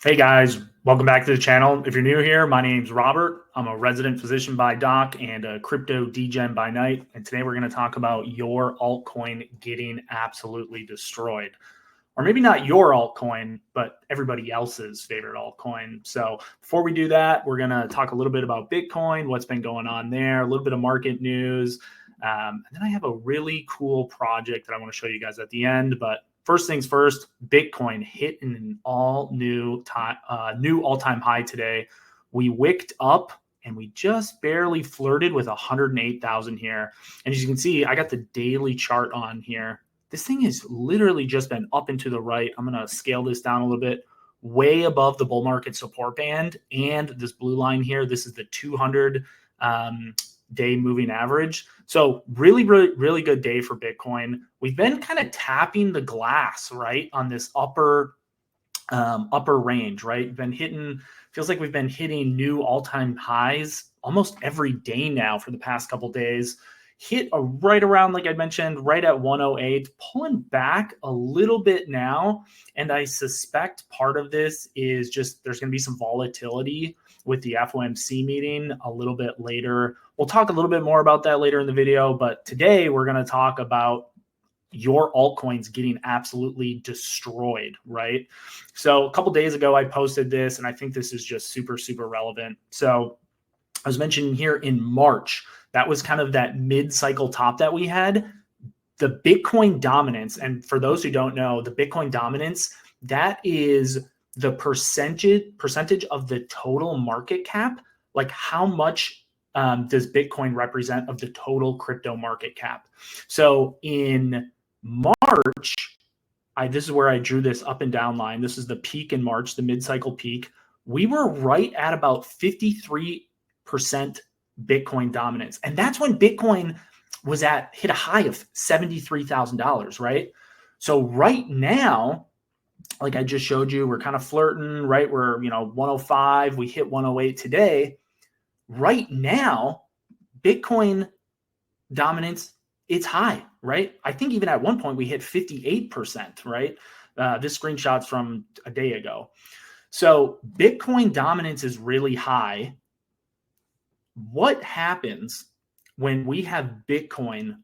Hey guys, welcome back to the channel. If you're new here, my name's Robert. I'm a resident physician by doc and a crypto degen by night. And today we're going to talk about your altcoin getting absolutely destroyed. Or maybe not your altcoin, but everybody else's favorite altcoin. So before we do that, we're going to talk a little bit about Bitcoin, what's been going on there, a little bit of market news. And then I have a really cool project that I want to show you guys at the end. But first things first, Bitcoin hit an new all-time high today. We wicked up and we just barely flirted with 108,000 here. And as you can see, I got the daily chart on here. This thing has literally just been up and to the right. I'm going to scale this down a little bit, way above the bull market support band. And this blue line here, this is the 200 day moving average. So really good day for Bitcoin. We've been kind of tapping the glass, right, on this upper range, right? Feels like we've been hitting new all-time highs almost every day now for the past couple days. Hit right around, like I mentioned, right at 108, pulling back a little bit now. And I suspect part of this is just there's going to be some volatility with the FOMC meeting a little bit later. We'll talk a little bit more about that later in the video, but today we're going to talk about your altcoins getting absolutely destroyed, right? So a couple days ago, I posted this, and I think this is just super relevant. So I was mentioning here in March, that was kind of that mid-cycle top that we had. The Bitcoin dominance, and for those who don't know, the Bitcoin dominance, that is the percentage of the total market cap. Like how much does Bitcoin represent of the total crypto market cap? So in March, this is where I drew this up and down line. This is the peak in March, the mid-cycle peak. We were right at about 53% Bitcoin dominance. And that's when Bitcoin hit a high of $73,000, right? So right now, like I just showed you, we're kind of flirting, right? We're, 105, we hit 108 today. Right now, Bitcoin dominance, it's high, right? I think even at one point we hit 58%, right? This screenshot's from a day ago. So Bitcoin dominance is really high. What happens when we have Bitcoin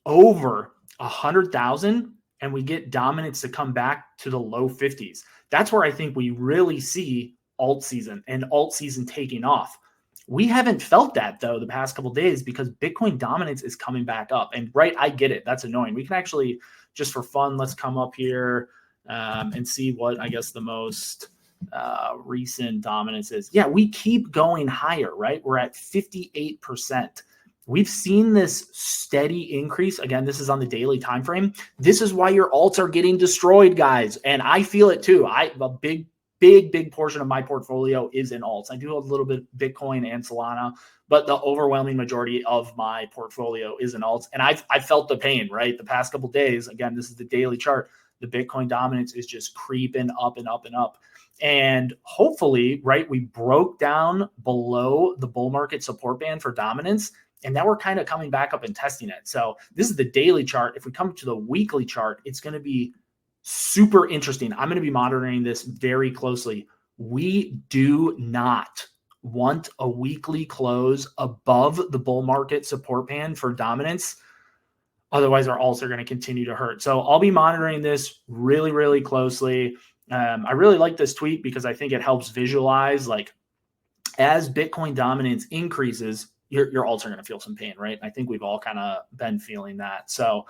over 100,000 and we get dominance to come back to the low 50s? That's where I think we really see alt season taking off. We haven't felt that though the past couple of days because Bitcoin dominance is coming back up. And right, I get it. That's annoying. We can actually, just for fun, let's come up here and see what I guess the most recent dominance is. Yeah, we keep going higher, right? We're at 58%. We've seen this steady increase. Again, this is on the daily time frame. This is why your alts are getting destroyed, guys. And I feel it too. A big portion of my portfolio is in alts. I do a little bit Bitcoin and Solana, but the overwhelming majority of my portfolio is in alts. And I've felt the pain, right? The past couple of days, again, this is the daily chart. The Bitcoin dominance is just creeping up and up and up. And hopefully, right, we broke down below the bull market support band for dominance. And now we're kind of coming back up and testing it. So this is the daily chart. If we come to the weekly chart, it's going to be super interesting. I'm going to be monitoring this very closely. We do not want a weekly close above the bull market support band for dominance. Otherwise, our alts are going to continue to hurt. So I'll be monitoring this really closely. I really like this tweet because I think it helps visualize, like, as Bitcoin dominance increases, your alts are going to feel some pain, right? I think we've all kind of been feeling that. So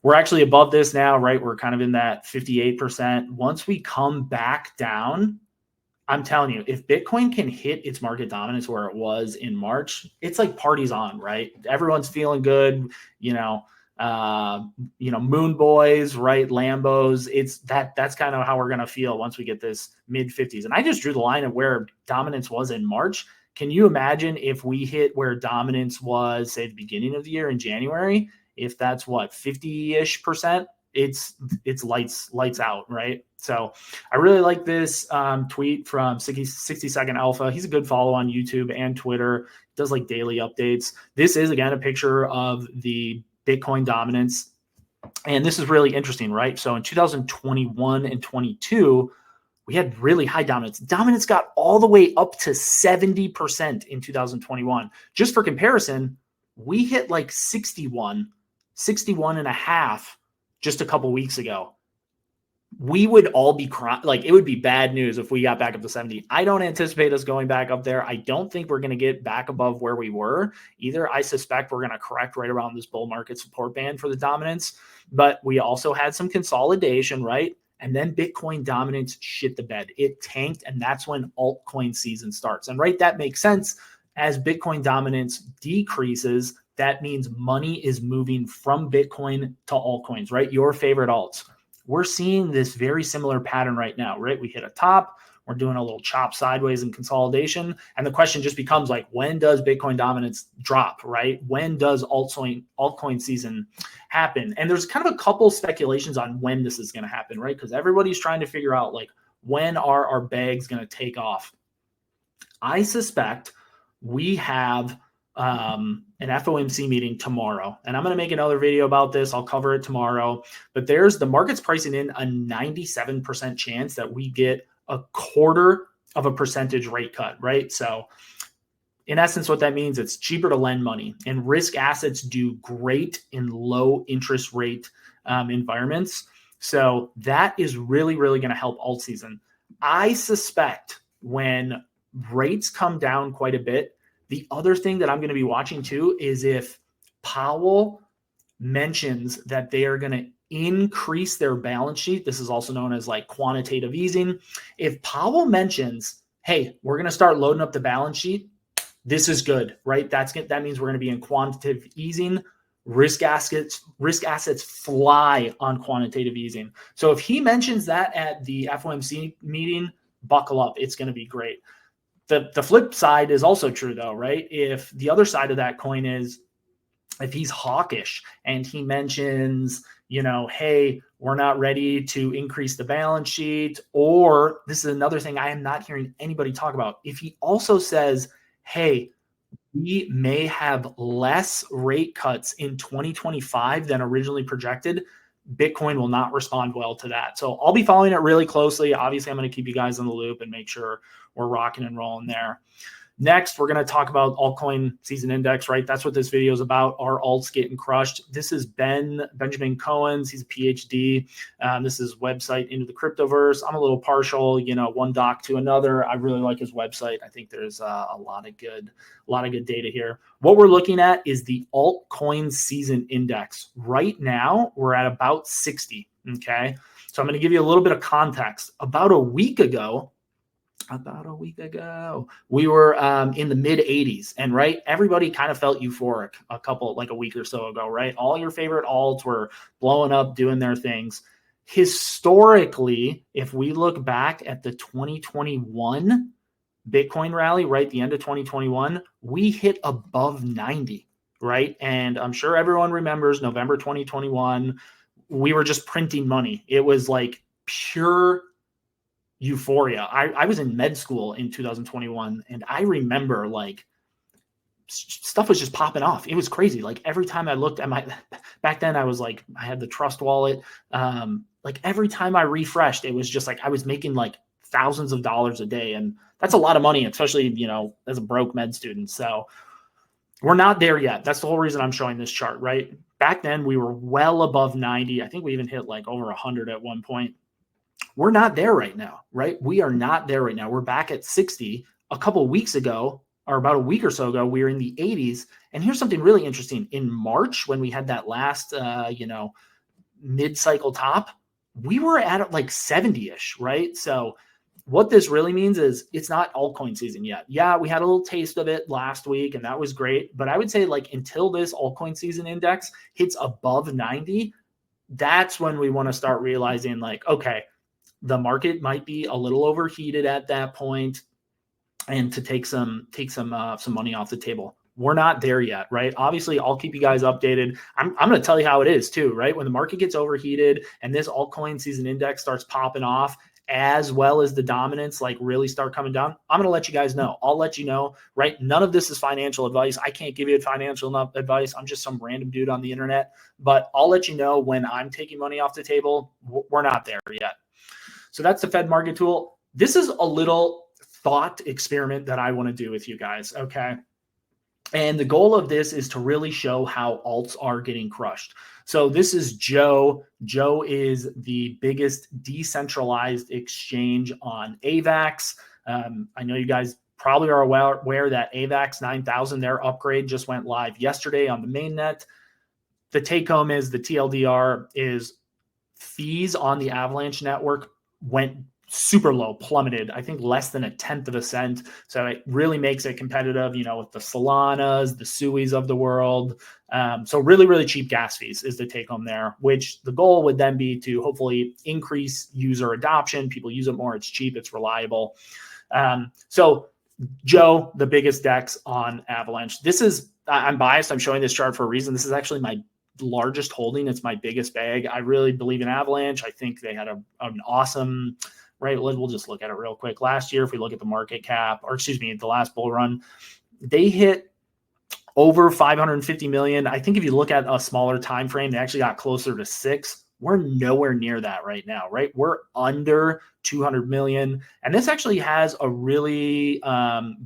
we're actually above this now, right? We're kind of in that 58%. Once we come back down, I'm telling you, if Bitcoin can hit its market dominance where it was in March, it's like parties on, right? Everyone's feeling good, moon boys, right? Lambos. That's kind of how we're going to feel once we get this mid 50s. And I just drew the line of where dominance was in March. Can you imagine if we hit where dominance was, say, the beginning of the year in January? If that's what, 50-ish%, it's lights out, right? So I really like this tweet from 60 Second Alpha. He's a good follow on YouTube and Twitter. Does like daily updates. This is, again, a picture of the Bitcoin dominance. And this is really interesting, right? So in 2021 and 22, we had really high dominance. Dominance got all the way up to 70% in 2021. Just for comparison, we hit like 61 and a half just a couple weeks ago. We would all be like, it would be bad news if we got back up to 70. I don't anticipate us going back up there. I don't think we're going to get back above where we were either. I suspect we're going to correct right around this bull market support band for the dominance, but we also had some consolidation, right? And then Bitcoin dominance shit the bed. It tanked, and that's when altcoin season starts. And right, that makes sense. As Bitcoin dominance decreases, that means money is moving from Bitcoin to altcoins, right? Your favorite alts. We're seeing this very similar pattern right now, right? We hit a top, we're doing a little chop sideways in consolidation. And the question just becomes like, when does Bitcoin dominance drop, right? When does altcoin season happen? And there's kind of a couple speculations on when this is going to happen, right? Because everybody's trying to figure out like, when are our bags going to take off? I suspect we have an FOMC meeting tomorrow, and I'm going to make another video about this. I'll cover it tomorrow, but the market's pricing in a 97% chance that we get a 0.25% rate cut, right? So in essence, what that means, it's cheaper to lend money, and risk assets do great in low interest rate environments. So that is really, really going to help alt season. I suspect when rates come down quite a bit, the other thing that I'm going to be watching too is if Powell mentions that they are going to increase their balance sheet. This is also known as like quantitative easing. If Powell mentions, hey, we're going to start loading up the balance sheet, this is good, right? That means we're going to be in quantitative easing. Risk assets fly on quantitative easing. So if he mentions that at the FOMC meeting, buckle up. It's going to be great. The flip side is also true though, right? If the other side of that coin is, if he's hawkish and he mentions, hey, we're not ready to increase the balance sheet, or this is another thing I am not hearing anybody talk about. If he also says, hey, we may have less rate cuts in 2025 than originally projected, Bitcoin will not respond well to that. So I'll be following it really closely. Obviously, I'm going to keep you guys in the loop and make sure we're rocking and rolling there. Next, we're going to talk about altcoin season index, right? That's what this video is about. Are alts getting crushed? This is Benjamin Cohen's. He's a PhD. This is website Into the Cryptoverse. I'm a little partial, one doc to another. I really like his website. I think there's a lot of good data here. What we're looking at is the altcoin season index. Right now, we're at about 60. Okay, so I'm going to give you a little bit of context. About a week ago, we were in the mid 80s, and right, everybody kind of felt euphoric a week or so ago, right? All your favorite alts were blowing up, doing their things. Historically, if we look back at the 2021 Bitcoin rally, right, the end of 2021, we hit above 90, right? And I'm sure everyone remembers November 2021, we were just printing money. It was like pure euphoria. I was in med school in 2021, and I remember like stuff was just popping off. It was crazy. Like every time I looked at back then I was like, I had the Trust wallet. Like every time I refreshed, it was just like I was making like thousands of dollars a day, and that's a lot of money, especially as a broke med student. So we're not there yet. That's the whole reason I'm showing this chart, right? Back then we were well above 90. I think we even hit like over 100 at one point. We're not there right now, right? We are not there right now. We're back at 60. A couple of weeks ago, or about a week or so ago, we were in the 80s. And here's something really interesting. In March, when we had that last, mid-cycle top, we were at like 70-ish, right? So what this really means is it's not altcoin season yet. Yeah, we had a little taste of it last week, and that was great. But I would say like until this altcoin season index hits above 90, that's when we want to start realizing like, okay, the market might be a little overheated at that point, and to take some money off the table. We're not there yet, right? Obviously, I'll keep you guys updated. I'm going to tell you how it is too, right? When the market gets overheated and this altcoin season index starts popping off, as well as the dominance like really start coming down, I'm going to let you guys know. I'll let you know, right? None of this is financial advice. I can't give you financial advice. I'm just some random dude on the internet, but I'll let you know when I'm taking money off the table. We're not there yet. So that's the Fed market tool. This is a little thought experiment that I want to do with you guys, okay? And the goal of this is to really show how alts are getting crushed. So this is Joe. Joe is the biggest decentralized exchange on AVAX. I know you guys probably are aware that AVAX 9000, their upgrade just went live yesterday on the mainnet. The take home is the TLDR is fees on the Avalanche network went super low, plummeted, I think less than 1/10 of a cent. So it really makes it competitive, with the Solanas, the Suis of the world. So really, really cheap gas fees is the take home there, which the goal would then be to hopefully increase user adoption. People use it more. It's cheap. It's reliable. So Joe, the biggest DEX on Avalanche. I'm biased. I'm showing this chart for a reason. This is actually my largest holding. It's my biggest bag. I really believe in Avalanche. I think they had an awesome, right? We'll just look at it real quick. Last year, if we look at the market cap, the last bull run, they hit over 550 million. I think if you look at a smaller time frame, they actually got closer to 6. We're nowhere near that right now, right? We're under 200 million. And this actually has a really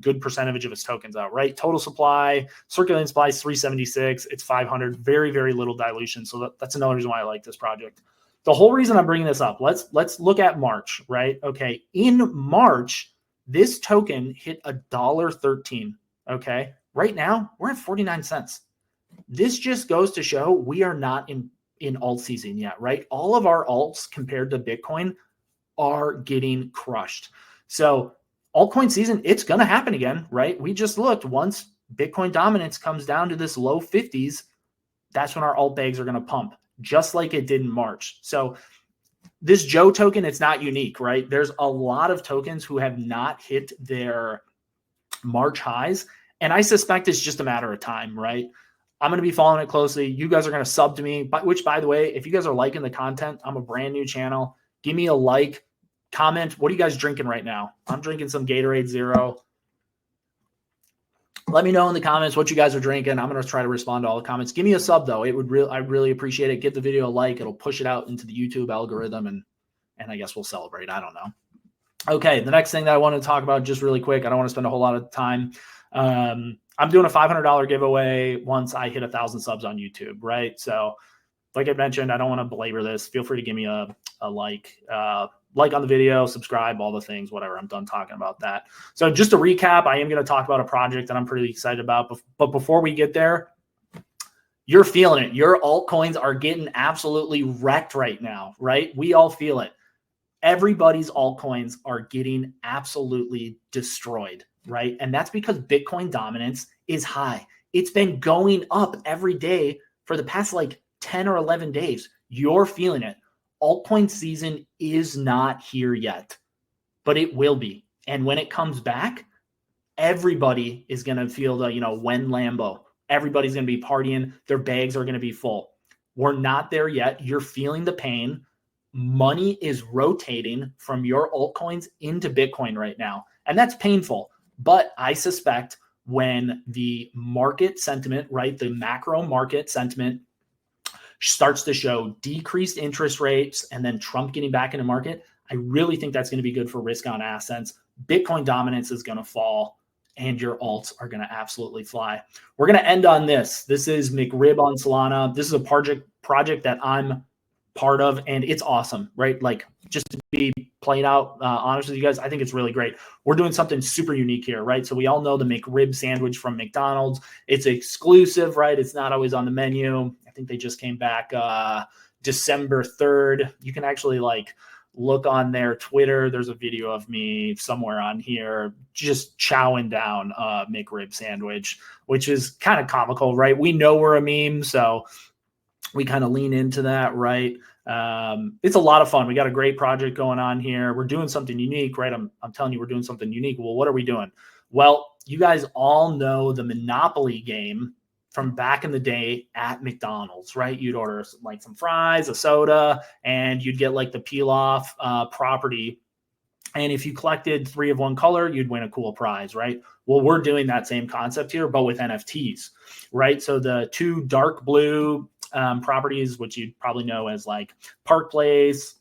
good percentage of its tokens out, right? Total supply, circulating supply is 376. It's 500, very, very little dilution. So that's another reason why I like this project. The whole reason I'm bringing this up, let's look at March, right? Okay, in March, this token hit $1.13, okay? Right now, we're at 49 cents. This just goes to show we are not in alt season yet, right? All of our alts compared to Bitcoin are getting crushed. So altcoin season, it's going to happen again, right? We just looked, once Bitcoin dominance comes down to this low 50s, that's when our alt bags are going to pump, just like it did in March. So this Joe token, it's not unique, right? There's a lot of tokens who have not hit their March highs, and I suspect it's just a matter of time, right? I'm going to be following it closely. You guys are going to sub to me, which, by the way, if you guys are liking the content, I'm a brand new channel. Give me a like, comment. What are you guys drinking right now? I'm drinking some Gatorade Zero. Let me know in the comments what you guys are drinking. I'm going to try to respond to all the comments. Give me a sub, though. I'd really appreciate it. Give the video a like. It'll push it out into the YouTube algorithm, and I guess we'll celebrate. I don't know. Okay, the next thing that I want to talk about just really quick, I don't want to spend a whole lot of time. I'm doing a $500 giveaway once I hit 1,000 subs on YouTube, right? So like I mentioned, I don't want to belabor this. Feel free to give me a like on the video, subscribe, all the things, whatever. I'm done talking about that. So just to recap, I am going to talk about a project that I'm pretty excited about. But before we get there, you're feeling it. Your altcoins are getting absolutely wrecked right now, right? We all feel it. Everybody's altcoins are getting absolutely destroyed, right? And that's because Bitcoin dominance is high. It's been going up every day for the past 10 or 11 days. You're feeling it. Altcoin season is not here yet, but it will be. And when it comes back, everybody is going to feel the, when Lambo. Everybody's going to be partying. Their bags are going to be full. We're not there yet. You're feeling the pain. Money is rotating from your altcoins into Bitcoin right now. And that's painful. But I suspect when the market sentiment, right, the macro market sentiment starts to show decreased interest rates and then Trump getting back in the market, I really think that's going to be good for risk on assets. Bitcoin dominance is going to fall and your alts are going to absolutely fly. We're going to end on this. This is McRib on Solana. This is a project that I'm part of, and it's awesome, right? Just to be playing out honest with you guys, I think it's really great. We're doing something super unique here, right? So we all know the McRib sandwich from McDonald's. It's exclusive, right? It's not always on the menu. I think they just came back December 3rd. You can actually look on their Twitter. There's a video of me somewhere on here just chowing down a McRib sandwich, which is kind of comical, right? We know we're a meme, so we kind of lean into that, right? It's a lot of fun. We got a great project going on here. We're doing something unique, right? I'm telling you, we're doing something unique. Well, what are we doing? Well, you guys all know the Monopoly game from back in the day at McDonald's, right? You'd order some fries, a soda, and you'd get the peel off property. And if you collected 3 of one color, you'd win a cool prize, right? Well, we're doing that same concept here, but with NFTs, right? So the 2 dark blue properties, which you'd probably know as Park Place,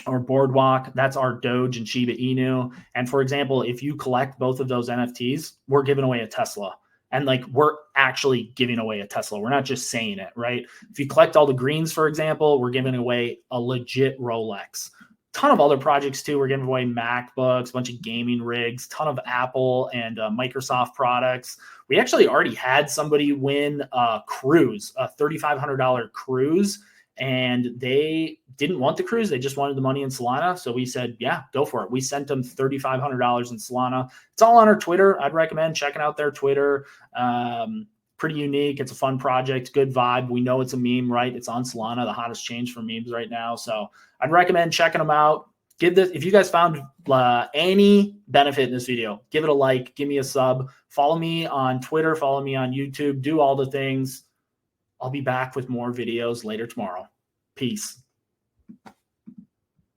or Boardwalk. That's our Doge and Shiba Inu. And for example, if you collect both of those NFTs, we're giving away a Tesla. And like, we're actually giving away a Tesla. We're not just saying it, right? If you collect all the greens, for example, we're giving away a legit Rolex. Ton of other projects too. We're giving away MacBooks, a bunch of gaming rigs, ton of Apple and Microsoft products. We actually already had somebody win a cruise, a $3,500 cruise, and they didn't want the cruise. They just wanted the money in Solana. So we said, yeah, go for it. We sent them $3,500 in Solana. It's all on our Twitter. I'd recommend checking out their Twitter. Pretty unique. It's a fun project, good vibe. We know it's a meme, right? It's on Solana, the hottest change for memes right now. So I'd recommend checking them out. Give this, if you guys found any benefit in this video, give it a like, give me a sub, follow me on Twitter, follow me on YouTube, do all the things. I'll be back with more videos later tomorrow. Peace.